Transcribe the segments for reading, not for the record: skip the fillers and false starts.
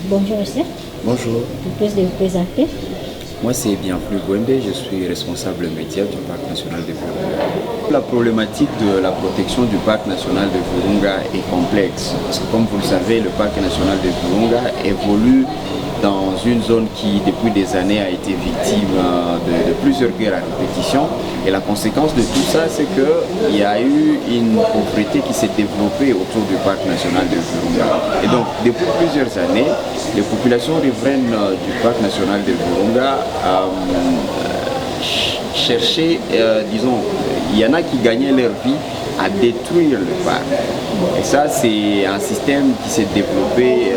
Bonjour monsieur. Bonjour. Je vous prie de vous présenter. Moi c'est Bienflux Gwembe, je suis responsable média du Parc national de Virunga. La problématique de la protection du Parc national de Virunga est complexe. Parce que comme vous le savez, le Parc national de Virunga évolue dans une zone qui depuis des années a été victime de plusieurs guerres à répétition. Et la conséquence de tout ça, c'est qu'il y a eu une pauvreté qui s'est développée autour du Parc national de Virunga. Et donc, depuis plusieurs années, les populations riveraines du Parc national de Virunga cherchaient, disons, il y en a qui gagnaient leur vie à détruire le parc. Et ça, c'est un système qui s'est développé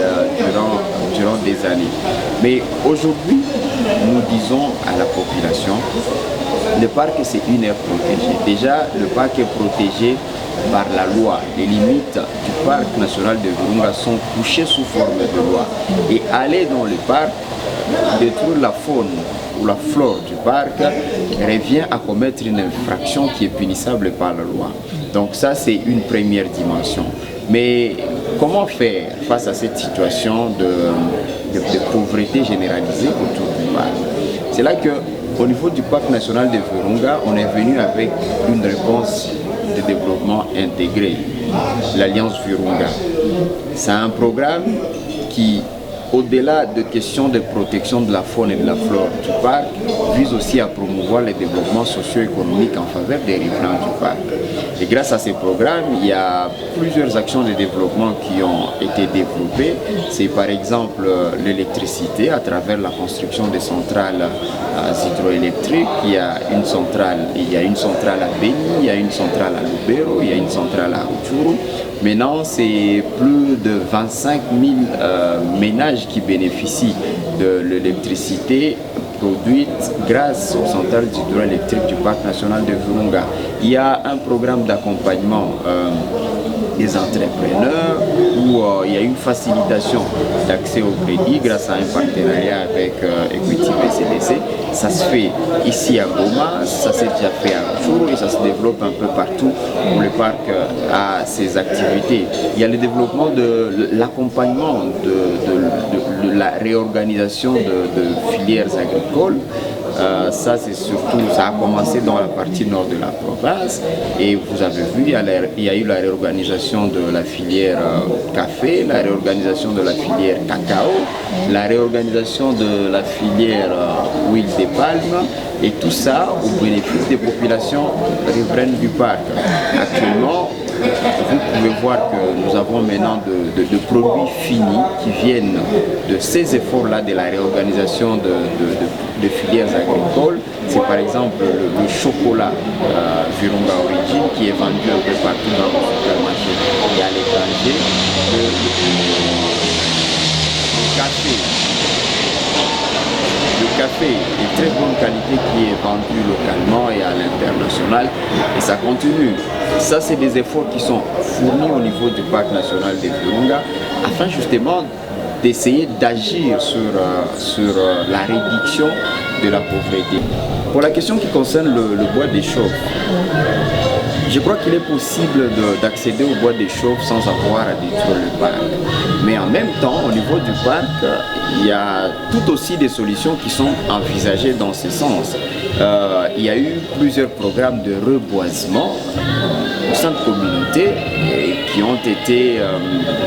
durant des années. Mais aujourd'hui, nous disons à la population, le parc c'est une aire protégée. Déjà, le parc est protégé par la loi. Les limites du parc national de Virunga sont couchées sous forme de loi. Et aller dans le parc, détruire la faune ou la flore du parc revient à commettre une infraction qui est punissable par la loi. Donc ça, c'est une première dimension. Mais comment faire face à cette situation de pauvreté généralisée autour du parc? C'est là qu'au niveau du parc national de Virunga, on est venu avec une réponse de développement intégré, l'Alliance Virunga. C'est un programme qui, au-delà de questions de protection de la faune et de la flore du parc, vise aussi à promouvoir le développement socio-économique en faveur des riverains du parc. Et grâce à ces programmes, il y a plusieurs actions de développement qui ont été développées. C'est par exemple l'électricité à travers la construction des centrales hydroélectriques. Il y a une centrale à Beni, il y a une centrale à Lubero, il y a une centrale à Rutshuru. Maintenant, c'est plus de 25 000 ménages qui bénéficient de l'électricité produite grâce aux centrales hydroélectriques du Parc national de Virunga. Il y a un programme d'accompagnement des entrepreneurs où il y a une facilitation d'accès au crédit grâce à un partenariat avec Equity BCDC. Ça se fait ici à Goma, ça s'est déjà fait à Rutshuru et ça se développe un peu partout où le parc a ses activités. Il y a le développement de l'accompagnement de la réorganisation de filières agricoles. Ça a commencé dans la partie nord de la province et vous avez vu, il y a eu la réorganisation de la filière café, la réorganisation de la filière cacao, la réorganisation de la filière huile de palme et tout ça au bénéfice des populations riveraines du parc. Actuellement, vous pouvez voir que nous avons maintenant de produits finis qui viennent de ces efforts-là de la réorganisation de filières agricoles. C'est par exemple le chocolat Virunga Origin qui est vendu un peu partout dans le supermarché et à l'étranger. Le café de très bonne qualité qui est vendu localement et à l'international et ça continue. Ça, c'est des efforts qui sont fournis au niveau du Parc national de Virunga afin justement d'essayer d'agir sur la réduction de la pauvreté. Pour la question qui concerne le bois des chauves, je crois qu'il est possible d'accéder au bois des chauves sans avoir à détruire le parc. Mais en même temps, au niveau du parc, il y a tout aussi des solutions qui sont envisagées dans ce sens. Il y a eu plusieurs programmes de reboisement au sein de communautés qui ont été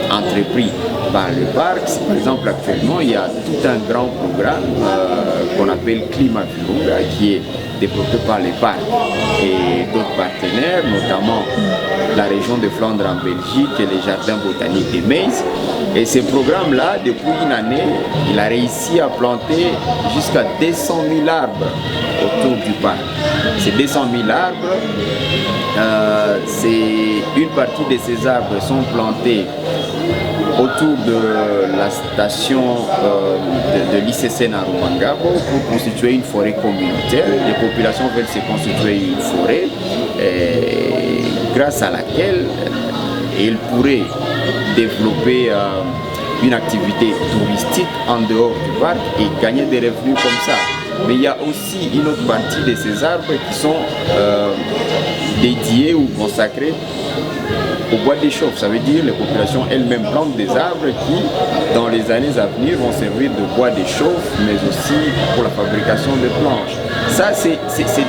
entrepris par le parc. Par exemple, actuellement, il y a tout un grand programme qu'on appelle Climat Virunga qui est développé par les parcs et d'autres partenaires, notamment la région de Flandre en Belgique et les jardins botaniques de Meiss. Et ce programme-là, depuis une année, il a réussi à planter jusqu'à 200 000 arbres autour du parc. Ces 200 000 arbres, une partie de ces arbres sont plantés autour de la station de l'ICC à Rumangabo pour constituer une forêt communautaire. Les populations veulent se constituer une forêt grâce à laquelle ils pourraient développer une activité touristique en dehors du parc et gagner des revenus comme ça. Mais il y a aussi une autre partie de ces arbres qui sont dédiés ou consacrés au bois d'échauffe. Ça veut dire les populations elles-mêmes plantent des arbres qui, dans les années à venir, vont servir de bois d'échauffe, mais aussi pour la fabrication de planches. Ça, c'est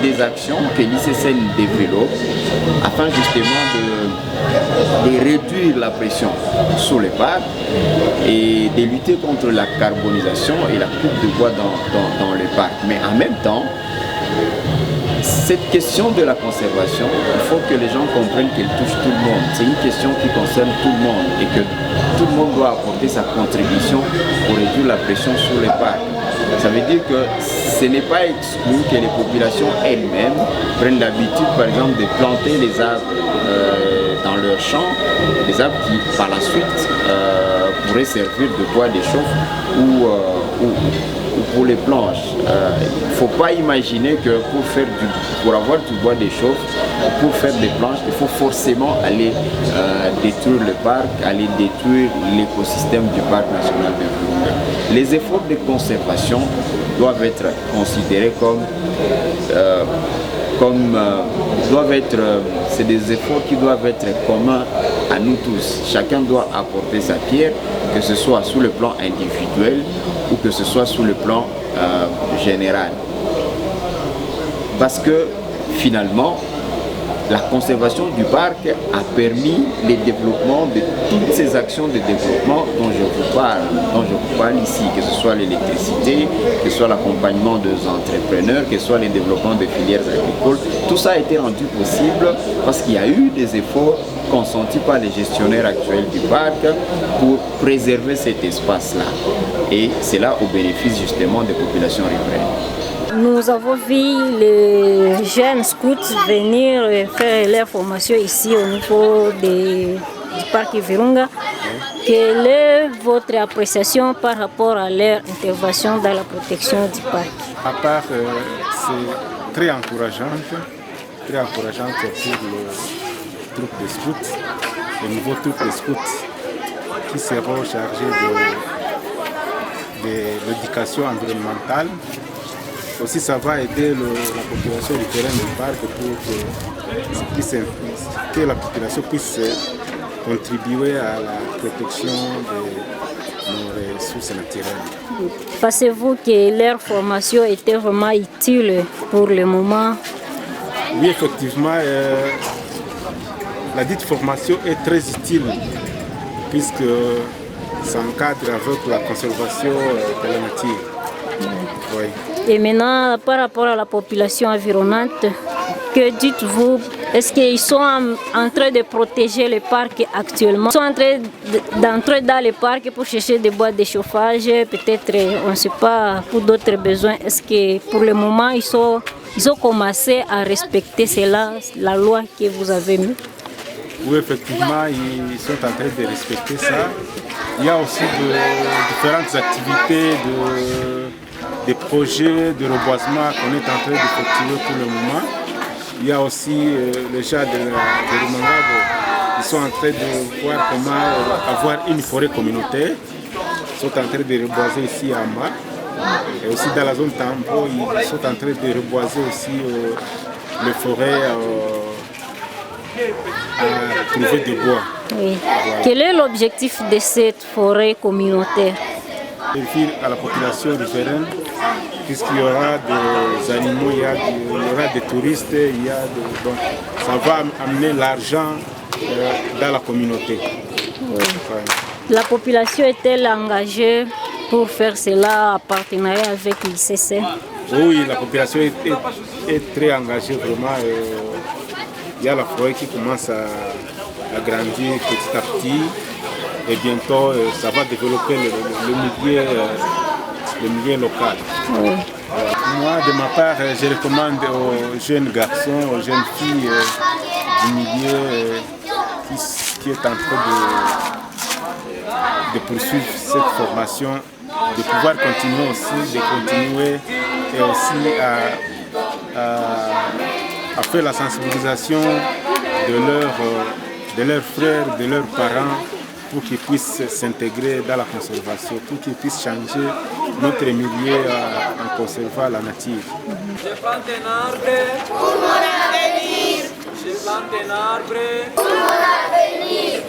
des actions que l'ICCN développe afin justement de réduire la pression sur les parcs et de lutter contre la carbonisation et la coupe de bois dans les parcs. Mais en même temps, cette question de la conservation, il faut que les gens comprennent qu'elle touche tout le monde. C'est une question qui concerne tout le monde et que tout le monde doit apporter sa contribution pour réduire la pression sur les parcs. Ça veut dire que ce n'est pas exclu que les populations elles-mêmes prennent l'habitude, par exemple, de planter les arbres dans leur champ, des arbres qui, par la suite, pourraient servir de bois d'échauffe ou pour les planches. Il ne faut pas imaginer que pour avoir du bois d'échauffe, pour faire des planches, il faut forcément aller détruire le parc, aller détruire l'écosystème du parc national de Virunga. Les efforts de conservation doivent être considérés c'est des efforts qui doivent être communs à nous tous. Chacun doit apporter sa pierre, que ce soit sur le plan individuel ou que ce soit sur le plan général. Parce que finalement, la conservation du parc a permis le développement de toutes ces actions de développement dont je vous parle ici, que ce soit l'électricité, que ce soit l'accompagnement des entrepreneurs, que ce soit le développement des filières agricoles. Tout ça a été rendu possible parce qu'il y a eu des efforts consentis par les gestionnaires actuels du parc pour préserver cet espace-là. Et c'est là au bénéfice justement des populations riveraines. Nous avons vu les jeunes scouts venir faire leur formation ici au niveau du parc Virunga. Quelle est votre appréciation par rapport à leur intervention dans la protection du parc? À part, c'est très encourageant pour le troupe de scouts, les nouveaux troupes de scouts qui seront chargés de l'éducation environnementale. Aussi, ça va aider la population du terrain du parc pour que la population puisse contribuer à la protection de nos ressources naturelles. Pensez-vous que leur formation était vraiment utile pour le moment? Oui, effectivement, la dite formation est très utile puisque ça encadre avec la conservation de la nature. Oui. Et maintenant, par rapport à la population environnante, que dites-vous? Est-ce qu'ils sont en train de protéger le parc actuellement? Ils sont en train d'entrer dans le parc pour chercher des bois de chauffage, peut-être, on ne sait pas, pour d'autres besoins. Est-ce que pour le moment, ils ont commencé à respecter cela, la loi que vous avez mise? Oui, effectivement, ils sont en train de respecter ça. Il y a aussi différentes activités, des projets de reboisement qu'on est en train d'effectuer pour le moment. Il y a aussi les gens de Rumangabo, ils sont en train de voir comment avoir une forêt communautaire. Ils sont en train de reboiser ici à Amba. Et aussi dans la zone Tambo, ils sont en train de reboiser aussi les forêts à trouver des bois. Oui. Voilà. Quel est l'objectif de cette forêt communautaire? Servir à la population riveraine, puisqu'il y aura des animaux, il y aura des touristes, donc ça va amener l'argent dans la communauté. Oui. Ouais. La population est-elle engagée pour faire cela en partenariat avec l'ICCN? Oui, la population est très engagée vraiment. Il y a la forêt qui commence à grandir petit à petit. Et bientôt, ça va développer le milieu local. Oui. Moi, de ma part, je recommande aux jeunes garçons, aux jeunes filles du milieu qui est en train de poursuivre cette formation, de pouvoir continuer aussi, et aussi à faire la sensibilisation de leurs frères, de leurs parents, pour qu'ils puissent s'intégrer dans la conservation, pour qu'ils puissent changer notre milieu en conservant la nature. Je plante un arbre pour mon avenir. plante un arbre.